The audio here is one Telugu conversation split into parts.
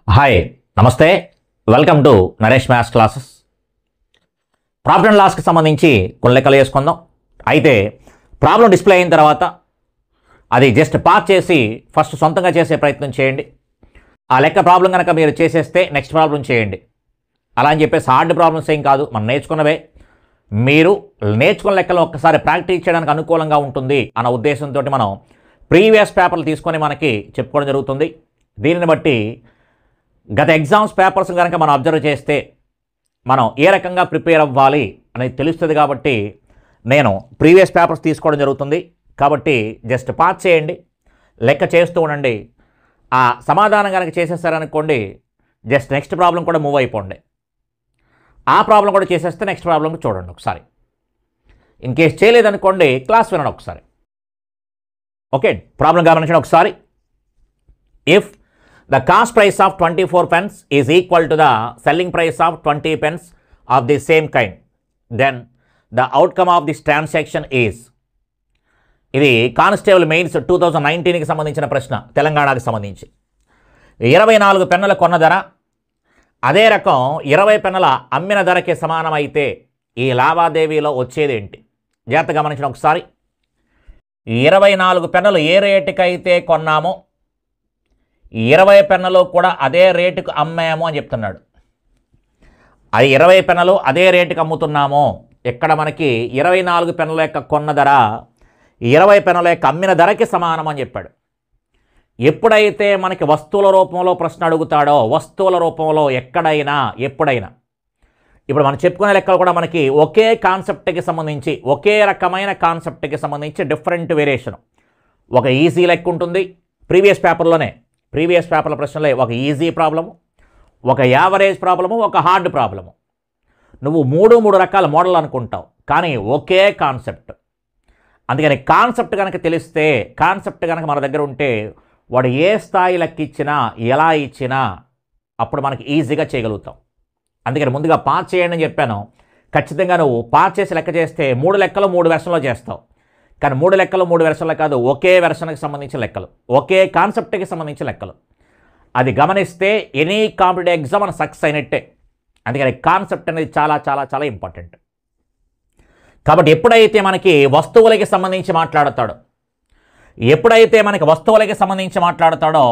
హాయ్ నమస్తే welcome to Naresh maths classes. Profit and లాస్కి సంబంధించి కొన్ని లెక్కలు వేసుకుందాం. అయితే ప్రాబ్లం డిస్ప్లే అయిన తర్వాత అది జస్ట్ పాస్ చేసి ఫస్ట్ సొంతంగా చేసే ప్రయత్నం చేయండి. ఆ లెక్క ప్రాబ్లం కనుక మీరు చేసేస్తే నెక్స్ట్ ప్రాబ్లం చేయండి. అలా అని చెప్పేసి హార్డ్ ప్రాబ్లమ్స్ ఏం కాదు, మనం నేర్చుకున్నవే. మీరు నేర్చుకున్న లెక్కలు ఒక్కసారి ప్రాక్టీస్ చేయడానికి అనుకూలంగా ఉంటుంది అన్న ఉద్దేశంతో మనం ప్రీవియస్ పేపర్లు తీసుకొని మనకి చెప్పుకోవడం జరుగుతుంది. దీనిని బట్టి గత ఎగ్జామ్స్ పేపర్స్ కనుక మనం అబ్జర్వ్ చేస్తే మనం ఏ రకంగా ప్రిపేర్ అవ్వాలి అనేది తెలుస్తుంది. కాబట్టి నేను ప్రీవియస్ పేపర్స్ తీసుకోవడం జరుగుతుంది. కాబట్టి జస్ట్ పాస్ చేయండి, లెక్క చేస్తూ ఉండండి. ఆ సమాధానం కనుక చేసేస్తారనుకోండి, జస్ట్ నెక్స్ట్ ప్రాబ్లం కూడా మూవ్ అయిపోండి. ఆ ప్రాబ్లం కూడా చేసేస్తే నెక్స్ట్ ప్రాబ్లం చూడండి ఒకసారి. ఇన్ కేస్ చేయలేదనుకోండి, క్లాస్ వినండి ఒకసారి. ఓకే, ప్రాబ్లం గమనించండి ఒకసారి. If the cost price of 24 pence is equal to the selling price of 20 pence of the same kind, then the outcome of this transaction is. ఇది కానిస్టేబుల్ మెయిన్స్ 2019కి సంబంధించిన ప్రశ్న, తెలంగాణకు సంబంధించి. 24 పెన్నుల కొన్న ధర అదే రకం 20 పెన్నుల అమ్మిన ధరకి సమానమైతే ఈ లావాదేవీలో వచ్చేదేంటి? జాగ్రత్తగా గమనించండి ఒకసారి. 24 పెన్నులు ఏ రేటుకైతే కొన్నామో 20 పెన్నులు కూడా అదే రేటుకు అమ్మాము అని చెప్తున్నాడు. అది 20 పెన్నులు అదే రేటుకు అమ్ముతున్నాము. ఇక్కడ మనకి 24 పెన్నుల యొక్క కొన్న ధర 20 పెన్నుల యొక్క అమ్మిన ధరకి సమానం అని చెప్పాడు. ఎప్పుడైతే మనకి వస్తువుల రూపంలో ప్రశ్న అడుగుతాడో, వస్తువుల రూపంలో ఎక్కడైనా ఎప్పుడైనా, ఇప్పుడు మనం చెప్పుకునే లెక్కలు కూడా మనకి ఒకే కాన్సెప్ట్కి సంబంధించి, ఒకే రకమైన కాన్సెప్ట్కి సంబంధించి డిఫరెంట్ వేరియేషన్. ఒక ఈజీ లెక్క ఉంటుంది ప్రీవియస్ పేపర్ల ప్రశ్నలే, ఒక ఈజీ ప్రాబ్లము, ఒక యావరేజ్ ప్రాబ్లము, ఒక హార్డ్ ప్రాబ్లము. నువ్వు మూడు రకాల మోడల్ అనుకుంటావు, కానీ ఒకే కాన్సెప్ట్. అందుకని కాన్సెప్ట్ కనుక తెలిస్తే, కాన్సెప్ట్ కనుక మన దగ్గర ఉంటే, వాడు ఏ స్థాయి లెక్క ఇచ్చినా ఎలా ఇచ్చినా అప్పుడు మనకి ఈజీగా చేయగలుగుతాం. అందుకని ముందుగా పాస్ చేయండి అని చెప్పాను. ఖచ్చితంగా నువ్వు పాస్ చేసి లెక్క చేస్తే 3 లెక్కలు 3 వెర్షన్లో చేస్తావు. కానీ 3 లెక్కలు 3 వెర్షన్లు కాదు, ఒకే వెర్షన్కి సంబంధించిన లెక్కలు, ఒకే కాన్సెప్ట్కి సంబంధించిన లెక్కలు. అది గమనిస్తే ఎనీ కాంపిటేటివ్ ఎగ్జామ్ మన సక్సెస్ అయినట్టే. అందుకని కాన్సెప్ట్ అనేది చాలా చాలా చాలా ఇంపార్టెంట్. కాబట్టి ఎప్పుడైతే మనకి వస్తువులకి సంబంధించి మాట్లాడతాడో,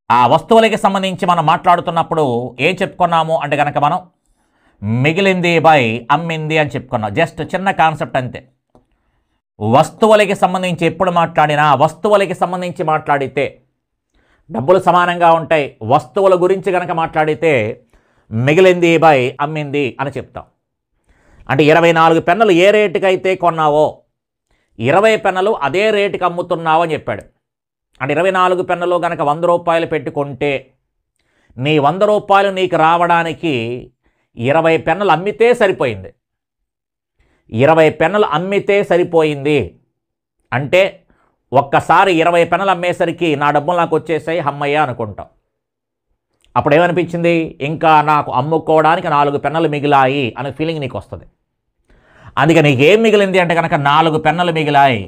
ఆ వస్తువులకి సంబంధించి మనం మాట్లాడుతున్నప్పుడు ఏం చెప్పుకున్నాము అంటే కనుక మనం మిగిలింది బై అమ్మింది అని చెప్పుకున్నాం. జస్ట్ చిన్న కాన్సెప్ట్ అంతే. వస్తువులకి సంబంధించి ఎప్పుడు మాట్లాడినా, వస్తువులకి సంబంధించి మాట్లాడితే డబ్బులు సమానంగా ఉంటాయి. వస్తువుల గురించి కనుక మాట్లాడితే మిగిలింది బై అమ్మింది అని చెప్తాం. అంటే 24 పెన్నులు ఏ రేటుకైతే కొన్నావో 20 పెన్నులు అదే రేటుకి అమ్ముతున్నావు అని చెప్పాడు. అంటే 24 పెన్నులు కనుక 100 రూపాయలు పెట్టుకుంటే నీ 100 రూపాయలు నీకు రావడానికి 20 పెన్నులు అమ్మితే సరిపోయింది. 20 పెన్నులు అమ్మితే సరిపోయింది అంటే ఒక్కసారి 20 పెన్నులు అమ్మేసరికి నా డబ్బులు నాకు వచ్చేసాయి, అమ్మయ్య అనుకుంటాం. అప్పుడు ఏమనిపించింది? ఇంకా నాకు అమ్ముకోవడానికి 4 పెన్నులు మిగిలాయి అనే ఫీలింగ్ నీకు వస్తుంది. అందుకే నీకు ఏం మిగిలింది అంటే కనుక 4 పెన్నులు మిగిలాయి.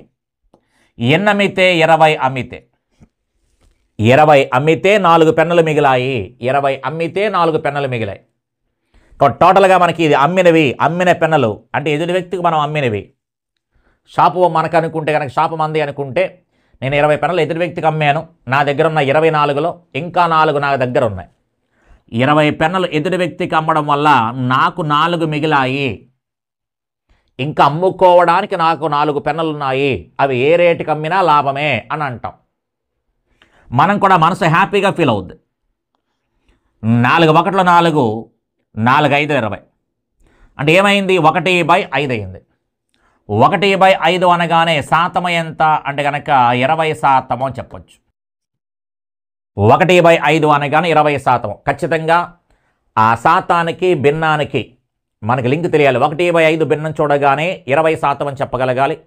ఎన్ని అమ్మితే? 20 అమ్మితే. 20 అమ్మితే 4 పెన్నులు మిగిలాయి. 20 అమ్మితే 4 పెన్నులు మిగిలాయి. టోటల్గా మనకి ఇది అమ్మిన పెన్నులు అంటే ఎదుటి వ్యక్తికి మనం అమ్మినవి. షాపు మనకు అనుకుంటే కనుక, షాపు మంది అనుకుంటే నేను 20 పెన్నులు ఎదుటి వ్యక్తికి అమ్మాను, నా దగ్గర ఉన్న 24లో ఇంకా 4 నా దగ్గర ఉన్నాయి. 20 పెన్నులు ఎదుటి వ్యక్తికి అమ్మడం వల్ల నాకు 4 మిగిలాయి. ఇంకా అమ్ముకోవడానికి నాకు 4 పెన్నులు ఉన్నాయి. అవి ఏ రేటుకి అమ్మినా లాభమే అని అంటాం. మనం కూడా మనసు హ్యాపీగా ఫీల్ అవుద్ది. 4 1 4, 4 5 20 అంటే ఏమైంది? 1/5 అయింది. 1/5 అనగానే శాతం ఎంత అంటే కనుక 20% అని చెప్పొచ్చు. 1/5 అనగానే 20%. ఖచ్చితంగా ఆ శాతానికి భిన్నానికి మనకి లింక్ తెలియాలి. 1/5 భిన్నం చూడగానే 20% అని చెప్పగలగాలి.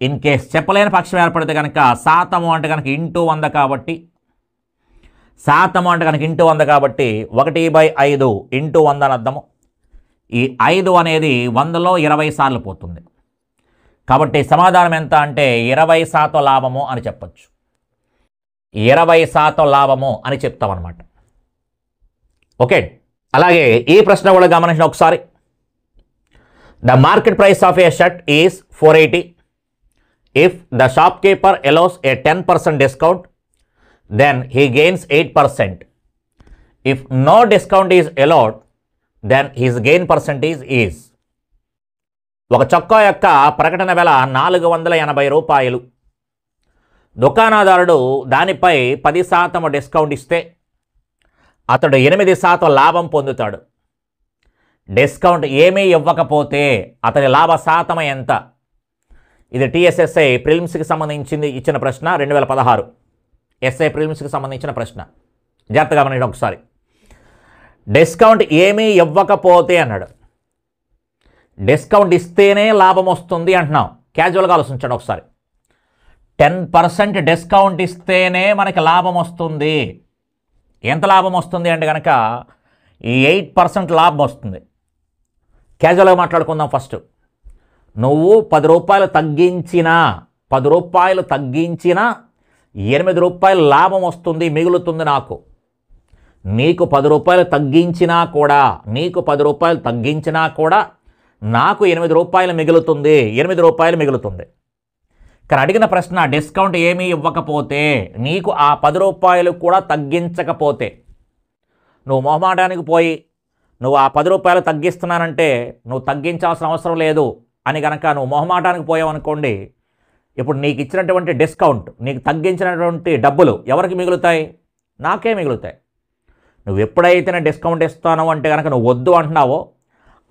ఇన్ కేస్ చెప్పలేని పక్షం ఏర్పడితే కనుక శాతము అంటే కనుక ఇంటూ 100 కాబట్టి, శాతము అంటే కనుక ఇంటూ 100 కాబట్టి 1/5 ఇంటూ 100 అని అర్థము. ఈ 5 అనేది 100లో 20 సార్లు పోతుంది. కాబట్టి సమాధానం ఎంత అంటే 20% లాభము అని చెప్పచ్చు. 20% లాభము అని చెప్తామన్నమాట. ఓకే, అలాగే ఈ ప్రశ్న కూడా గమనించిన ఒకసారి. The market price of a shirt is 480. If the shopkeeper allows a 10% discount then he gains 8%. If no discount is allowed then his gain percentage is. ఒక చొక్కా యొక్క ప్రకటన వెల 480 రూపాయలు. దుకాణదారుడు దానిపై 10% డిస్కౌంట్ ఇస్తే అతడు 8% లాభం పొందుతాడు. డిస్కౌంట్ ఏమీ ఇవ్వకపోతే అతని లాభ శాతం ఎంత? ఇది టీఎస్ఎస్ఐ ప్రిలిమ్స్కి సంబంధించింది ఇచ్చిన ప్రశ్న, 2016 ఎస్ఐ ప్రిలిమ్స్కి సంబంధించిన ప్రశ్న. జాగ్రత్తగా గమనించండి ఒకసారి. డిస్కౌంట్ ఏమీ ఇవ్వకపోతే అన్నాడు. డిస్కౌంట్ ఇస్తేనే లాభం వస్తుంది అంటున్నాం. క్యాజువల్గా ఆలోచించండి ఒకసారి. 10% డిస్కౌంట్ ఇస్తేనే మనకి లాభం వస్తుంది. ఎంత లాభం వస్తుంది అంటే కనుక ఈ 8% లాభం వస్తుంది. క్యాజువల్గా మాట్లాడుకుందాం ఫస్ట్. నువ్వు 10 రూపాయలు తగ్గించినా 8 రూపాయలు లాభం వస్తుంది, మిగులుతుంది నాకు. నీకు 10 రూపాయలు తగ్గించినా కూడా నాకు 8 రూపాయలు మిగులుతుంది. 8 రూపాయలు మిగులుతుంది. కానీ అడిగిన ప్రశ్న డిస్కౌంట్ ఏమీ ఇవ్వకపోతే, నీకు ఆ 10 రూపాయలు కూడా తగ్గించకపోతే, నువ్వు మొహమాటానికి పోయి నువ్వు ఆ 10 రూపాయలు తగ్గిస్తున్నానంటే నువ్వు తగ్గించాల్సిన అవసరం లేదు అని కనుక నువ్వు మొహమాటానికి పోయావనుకోండి, ఇప్పుడు నీకు ఇచ్చినటువంటి డిస్కౌంట్, నీకు తగ్గించినటువంటి డబ్బులు ఎవరికి మిగులుతాయి? నాకే మిగులుతాయి. నువ్వు ఎప్పుడైతే డిస్కౌంట్ ఇస్తానో అంటే కనుక నువ్వు వద్దు అంటున్నావో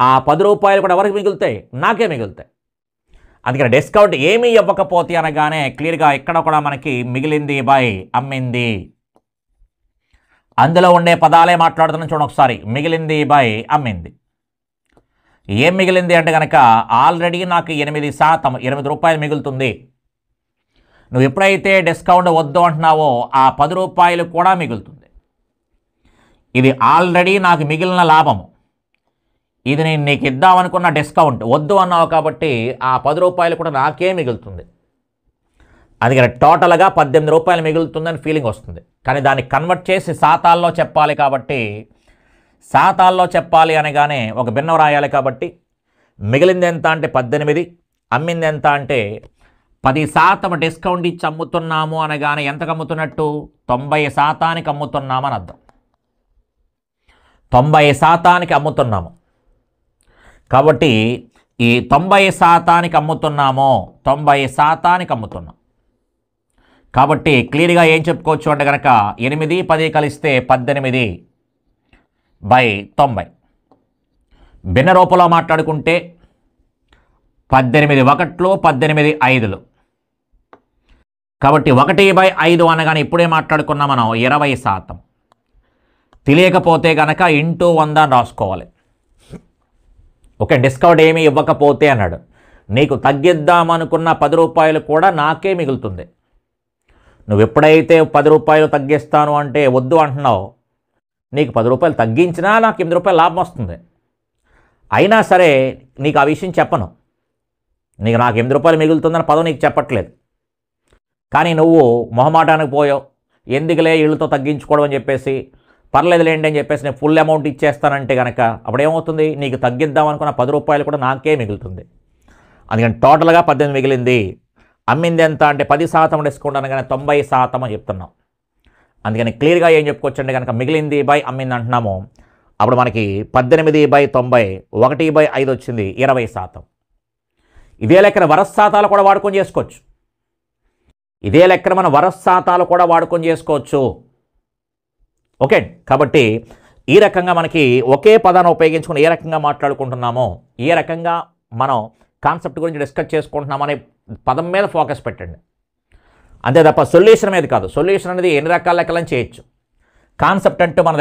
ఆ 10 రూపాయలు కూడా ఎవరికి మిగులుతాయి? నాకే మిగులుతాయి. అందుకని డిస్కౌంట్ ఏమీ ఇవ్వకపోతే అనగానే క్లియర్గా ఇక్కడ కూడా మనకి మిగిలింది బై అమ్మింది, అందులో ఉండే పదాలే మాట్లాడుతున్నాం. చూడండి ఒకసారి. మిగిలింది బై అమ్మింది. ఏం మిగిలింది అంటే కనుక ఆల్రెడీ నాకు 8 రూపాయలు మిగులుతుంది. నువ్వు ఎప్పుడైతే డిస్కౌంట్ వద్దు అంటున్నావో ఆ 10 రూపాయలు కూడా మిగులుతుంది. ఇది ఆల్రెడీ నాకు మిగిలిన లాభము. ఇది నేను నీకు ఇద్దామనుకున్న డిస్కౌంట్, వద్దు అన్నావు కాబట్టి ఆ 10 రూపాయలు కూడా నాకే మిగులుతుంది. అందుకని టోటల్గా 18 రూపాయలు మిగులుతుందని ఫీలింగ్ వస్తుంది. కానీ దాన్ని కన్వర్ట్ చేసి శాతాల్లో చెప్పాలి కాబట్టి, శాతాల్లో చెప్పాలి అనగానే ఒక భిన్నం రాయాలి కాబట్టి మిగిలింది ఎంత అంటే 18, అమ్మింది ఎంత అంటే 10% డిస్కౌంట్ ఇచ్చి అమ్ముతున్నాము అనగానే ఎంతకు అమ్ముతున్నట్టు? 90% అమ్ముతున్నామని అర్థం. 90% అమ్ముతున్నాము కాబట్టి ఈ 90% అమ్ముతున్నాము, 90% అమ్ముతున్నాం కాబట్టి క్లియర్గా ఏం చెప్పుకోవచ్చు అంటే కనుక 8, 10 కలిస్తే 18 బై 90. భిన్న రూపంలో మాట్లాడుకుంటే 18 ఒకట్లు, 18 ఐదులు. కాబట్టి 1/5 అనగానే ఇప్పుడే మాట్లాడుకున్నాం మనం 20%. తెలియకపోతే కనుక ఇంటూ 100 అని రాసుకోవాలి. ఓకే, డిస్కౌంట్ ఏమీ ఇవ్వకపోతే అన్నాడు. నీకు తగ్గిద్దామనుకున్న 10 రూపాయలు కూడా నాకే మిగులుతుంది. నువ్వు ఎప్పుడైతే 10 రూపాయలు తగ్గిస్తాను అంటే వద్దు అంటున్నావు, నీకు 10 రూపాయలు తగ్గించినా నాకు 8 రూపాయలు లాభం వస్తుంది. అయినా సరే నీకు ఆ విషయం చెప్పను. నాకు 8 రూపాయలు మిగులుతుందని పదం నీకు చెప్పట్లేదు. కానీ నువ్వు మొహమాటానికి పోయావు, ఎందుకులే వీళ్ళతో తగ్గించుకోవడం అని చెప్పేసి, పర్లేదులేండి అని చెప్పేసి నేను ఫుల్ అమౌంట్ ఇచ్చేస్తానంటే కనుక అప్పుడు ఏమవుతుంది? నీకు తగ్గిద్దాం అనుకున్న 10 రూపాయలు కూడా నాకే మిగులుతుంది. అందుకని టోటల్గా 18 మిగిలింది. అమ్మింది ఎంత అంటే 10% డిస్కౌంట్ అనగానే 90% అని చెప్తున్నాం. అందుకని క్లియర్గా ఏం చెప్పుకోవచ్చు అంటే కనుక మిగిలింది బై అమ్మింది అంటున్నాము. అప్పుడు మనకి 18/90 1/5 వచ్చింది 20%. ఇదే లెక్కన వరస శాతాలు కూడా వాడుకొని చేసుకోవచ్చు. ఇదే లెక్కన మనం వరస శాతాలు కూడా వాడుకొని చేసుకోవచ్చు. ఓకే, కాబట్టి ఈ రకంగా మనకి ఒకే పదాన్ని ఉపయోగించుకుని ఏ రకంగా మాట్లాడుకుంటున్నామో, ఏ రకంగా మనం కాన్సెప్ట్ గురించి డిస్కస్ చేసుకుంటున్నామనే పదం మీద ఫోకస్ పెట్టండి. అంతే తప్ప సొల్యూషన్ మీద కాదు. సొల్యూషన్ అనేది ఎన్ని రకాల లెక్కలను చేయొచ్చు. కాన్సెప్ట్ అంటూ మన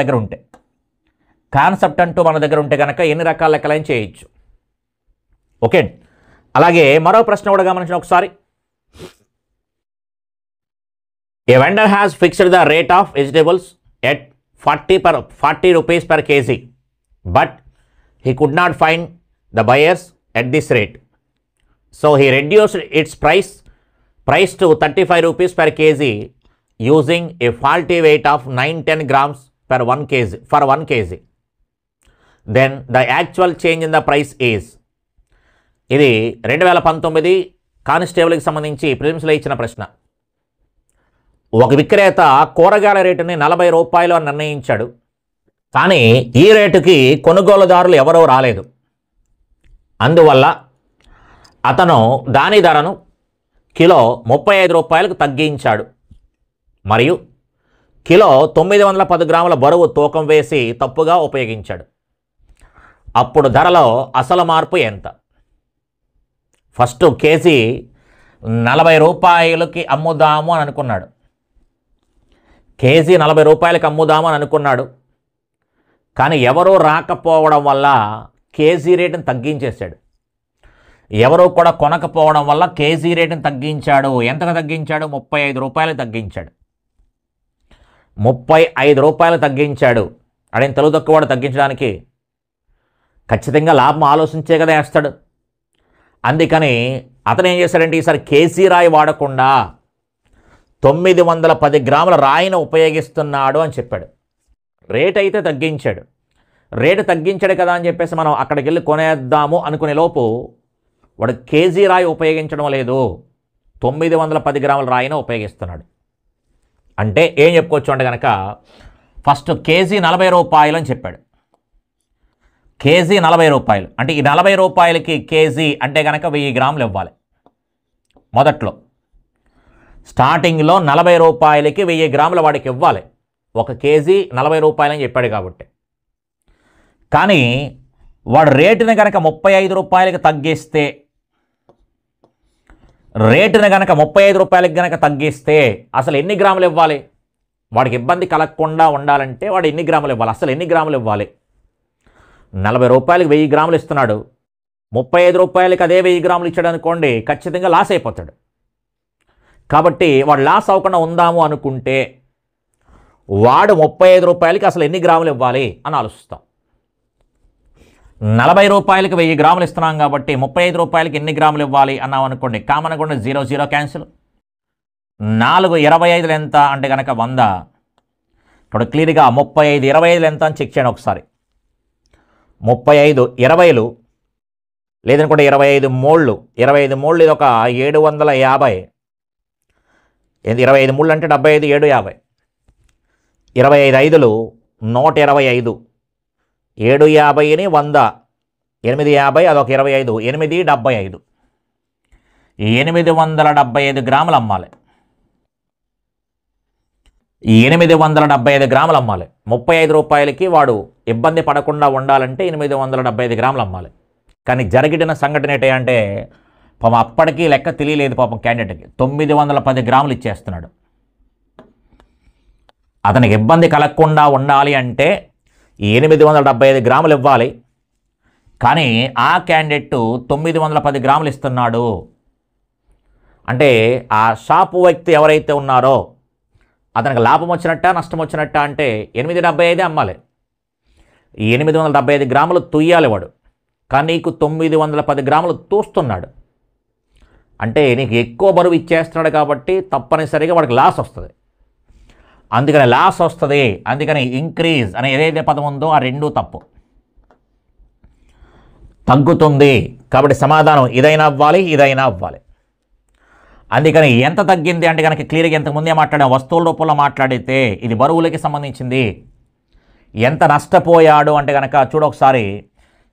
దగ్గర ఉంటే కనుక ఎన్ని రకాల లెక్కలను చేయొచ్చు. ఓకే, అలాగే మరో ప్రశ్న కూడా గమనించిన ఒకసారి. A vendor has fixed the rate of vegetables at 40 rupees per kg, but he could not find the buyers at this rate. So he reduced its price to 35 rupees per kg using a faulty weight of 9-10 grams per 1 kg for 1 kg, then the actual change in the price is. ఇది 2019 కానిస్టేబుల్కి సంబంధించి ప్రిలిమ్స్లో ఇచ్చిన ప్రశ్న. ఒక విక్రేత కూరగాయల రేటుని 40 రూపాయలు అని నిర్ణయించాడు. కానీ ఈ రేటుకి కొనుగోలుదారులు ఎవరూ రాలేదు. అందువల్ల అతను దాని ధరను కిలో 35 రూపాయలకు తగ్గించాడు మరియు కిలో 910 గ్రాముల బరువు తూకం వేసి తప్పుగా ఉపయోగించాడు. అప్పుడు ధరలో అసలు మార్పు ఎంత? ఫస్ట్ కేజీ 40 రూపాయలకి అమ్ముదాము అని అనుకున్నాడు. కేజీ 40 రూపాయలకి అమ్ముదాము అని అనుకున్నాడు. కానీ ఎవరూ రాకపోవడం వల్ల కేజీ రేటుని తగ్గించేశాడు. ఎవరూ కూడా కొనకపోవడం వల్ల కేజీ రేటుని తగ్గించాడు. ఎంతగా తగ్గించాడు? 35 రూపాయలు తగ్గించాడు. 35 రూపాయలు తగ్గించాడు. అదేం తెలుగు తక్కువ తగ్గించడానికి ఖచ్చితంగా లాభం ఆలోచించే కదా వేస్తాడు. అందుకని అతను ఏం చేశాడంటే ఈసారి కేజీ రాయి వాడకుండా 910 గ్రాముల రాయిని ఉపయోగిస్తున్నాడు అని చెప్పాడు. రేట్ అయితే తగ్గించాడు. రేటు తగ్గించాడు కదా అని చెప్పేసి మనం అక్కడికి వెళ్ళి కొనేద్దాము అనుకునే లోపు వాడు కేజీ రాయి ఉపయోగించడం లేదు, 910 గ్రాముల రాయిని ఉపయోగిస్తున్నాడు. అంటే ఏం చెప్పుకోవచ్చు అంటే కనుక ఫస్ట్ కేజీ 40 రూపాయలు అని చెప్పాడు. కేజీ 40 రూపాయలు అంటే ఈ 40 రూపాయలకి కేజీ అంటే కనుక 1000 గ్రాములు ఇవ్వాలి. మొదట్లో స్టార్టింగ్లో 40 రూపాయలకి 1000 గ్రాముల వాడికి ఇవ్వాలి. ఒక కేజీ 40 రూపాయలు అని చెప్పాడు కాబట్టి. కానీ వాడు రేటుని కనుక 35 రూపాయలకి తగ్గిస్తే, రేటుని కనుక 35 రూపాయలకి కనుక తగ్గిస్తే అసలు ఎన్ని గ్రాములు ఇవ్వాలి? వాడికి ఇబ్బంది కలగకుండా ఉండాలంటే వాడు ఎన్ని గ్రాములు ఇవ్వాలి? అసలు ఎన్ని గ్రాములు ఇవ్వాలి? 40 రూపాయలకి 1000 గ్రాములు ఇస్తున్నాడు. 35 రూపాయలకి అదే 1000 గ్రాములు ఇచ్చాడు అనుకోండి, ఖచ్చితంగా లాస్ అయిపోతాడు. కాబట్టి వాడు లాస్ అవ్వకుండా ఉందాము అనుకుంటే వాడు 35 రూపాయలకి అసలు ఎన్ని గ్రాములు ఇవ్వాలి అని ఆలోచిస్తాం. 40 రూపాయలకి 1000 గ్రాములు ఇస్తున్నాం కాబట్టి 35 రూపాయలకి ఎన్ని గ్రాములు ఇవ్వాలి అన్నాం అనుకోండి, కామన్ కూడా 0 0 క్యాన్సిల్. 4 25 ఎంత అంటే కనుక 100. ఇక్కడ క్లియర్గా 35 25 ఎంత అని చెక్ చేయండి ఒకసారి. 35 20లు లేదనుకుంటే 25 మూళ్ళు, 25 మూళ్ళు ఇది ఒక 750. 25 మూళ్ళు అంటే 75 7 50. 25 ఐదులు 125. 750ని 100, 850 అదొక 25, 875. 875 గ్రాములు అమ్మాలి. 875 గ్రాములు అమ్మాలి. 35 రూపాయలకి వాడు ఇబ్బంది పడకుండా ఉండాలంటే 875 గ్రాములు అమ్మాలి. కానీ జరిగిన సంఘటన ఏంటంటే పాపం అప్పటికీ లెక్క తెలియలేదు పాపం క్యాండిడేట్కి. 910 గ్రాములు ఇచ్చేస్తున్నాడు. అతనికి ఇబ్బంది కలగకుండా ఉండాలి అంటే 875 గ్రాములు ఇవ్వాలి. కానీ ఆ క్యాండిడేట్ 910 గ్రాములు ఇస్తున్నాడు అంటే ఆ షాపు వ్యక్తి ఎవరైతే ఉన్నారో అతనికి లాభం వచ్చినట్ట నష్టం వచ్చినట్ట అంటే 875 అమ్మాలి. 875 గ్రాములు తుయ్యాలి వాడు. కానీ నీకు 910 గ్రాములు తూస్తున్నాడు అంటే నీకు ఎక్కువ బరువు ఇచ్చేస్తున్నాడు కాబట్టి తప్పనిసరిగా వాడికి లాస్ వస్తుంది. అందుకని లాస్ వస్తుంది. అందుకని ఇంక్రీజ్ అనే ఏదైతే పదం ఉందో ఆ రెండూ తప్పు. తగ్గుతుంది కాబట్టి సమాధానం ఇదైనా అవ్వాలి, ఇదైనా అవ్వాలి. అందుకని ఎంత తగ్గింది అంటే కనుక క్లియర్గా ఇంతకుముందే మాట్లాడాం, వస్తువుల రూపంలో మాట్లాడితే ఇది బరువులకి సంబంధించింది. ఎంత నష్టపోయాడు అంటే కనుక చూడొకసారి,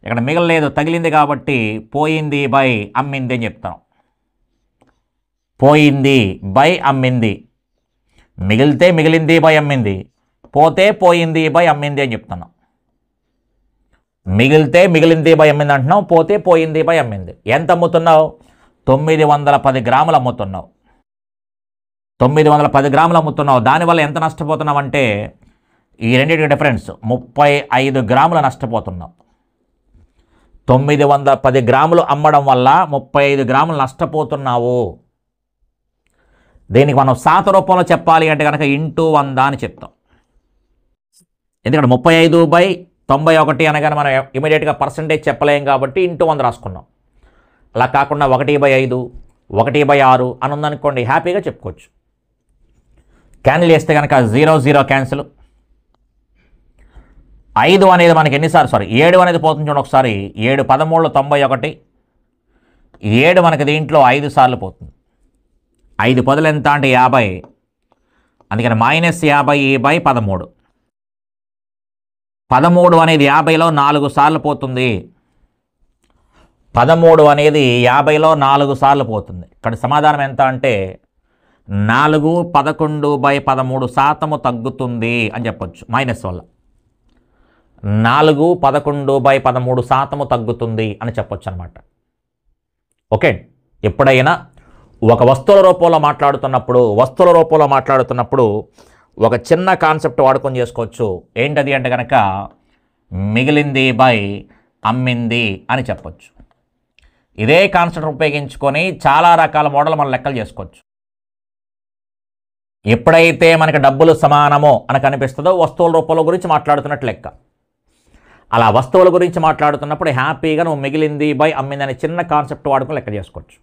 ఇక్కడ మిగలలేదు తగిలింది కాబట్టి పోయింది బై అమ్మింది అని చెప్తాను. పోయింది బై అమ్మింది, మిగిలితే మిగిలింది బై అమ్మింది, పోతే పోయింది బై అమ్మింది అని చెప్తున్నాం. మిగిలితే మిగిలింది బై అమ్మింది అంటున్నావు, పోతే పోయింది బై అమ్మింది. ఎంత అమ్ముతున్నావు? 910 గ్రాములు అమ్ముతున్నావు. 910 గ్రాములు అమ్ముతున్నావు. దానివల్ల ఎంత నష్టపోతున్నావు అంటే ఈ రెండింటికి డిఫరెన్స్ 35 గ్రాములు నష్టపోతున్నావు. 910 గ్రాములు అమ్మడం వల్ల 35 గ్రాములు నష్టపోతున్నావు. దీనికి మనం శాత రూపంలో చెప్పాలి అంటే కనుక ఇంటూ 100 అని చెప్తాం. ఎందుకంటే 35/91 అనగానే మనం ఇమీడియట్గా పర్సంటేజ్ చెప్పలేం కాబట్టి ఇంటూ 100 రాసుకున్నాం. అలా కాకుండా 1/5, 1/6 అని ఉందనుకోండి, హ్యాపీగా చెప్పుకోవచ్చు. క్యాన్సిల్ చేస్తే కనుక 0 0 క్యాన్సిల్. 5 అనేది మనకి ఎన్నిసార్లు 7 అనేది పోతుంది చూడండి ఒకసారి. 7 13 91. 7 మనకి దీంట్లో 5 సార్లు పోతుంది. 5 10 ఎంత అంటే 50. అందుకని -50/13. 13 అనేది 50లో 4 సార్లు పోతుంది. 13 అనేది 50లో 4 సార్లు పోతుంది. ఇక్కడ సమాధానం ఎంత అంటే 4 11/13% తగ్గుతుంది అని చెప్పొచ్చు. మైనస్ వల్ల 4 11/13% తగ్గుతుంది అని చెప్పొచ్చు అనమాట. ఓకే, ఎప్పుడైనా ఒక వస్తువుల రూపంలో మాట్లాడుతున్నప్పుడు ఒక చిన్న కాన్సెప్ట్ వాడుకొని చేసుకోవచ్చు. ఏంటది అంటే కనుక మిగిలింది బై అమ్మింది అని చెప్పొచ్చు. ఇదే కాన్సెప్ట్ ఉపయోగించుకొని చాలా రకాల మోడల్ మనం లెక్కలు చేసుకోవచ్చు. ఎప్పుడైతే మనకి డబ్బులు సమానమో అని కనిపిస్తుందో వస్తువుల రూపంలో గురించి మాట్లాడుతున్నట్టు లెక్క. అలా వస్తువుల గురించి మాట్లాడుతున్నప్పుడు హ్యాపీగా నువ్వు మిగిలింది బై అమ్మింది అనే చిన్న కాన్సెప్ట్ వాడుకొని లెక్క చేసుకోవచ్చు.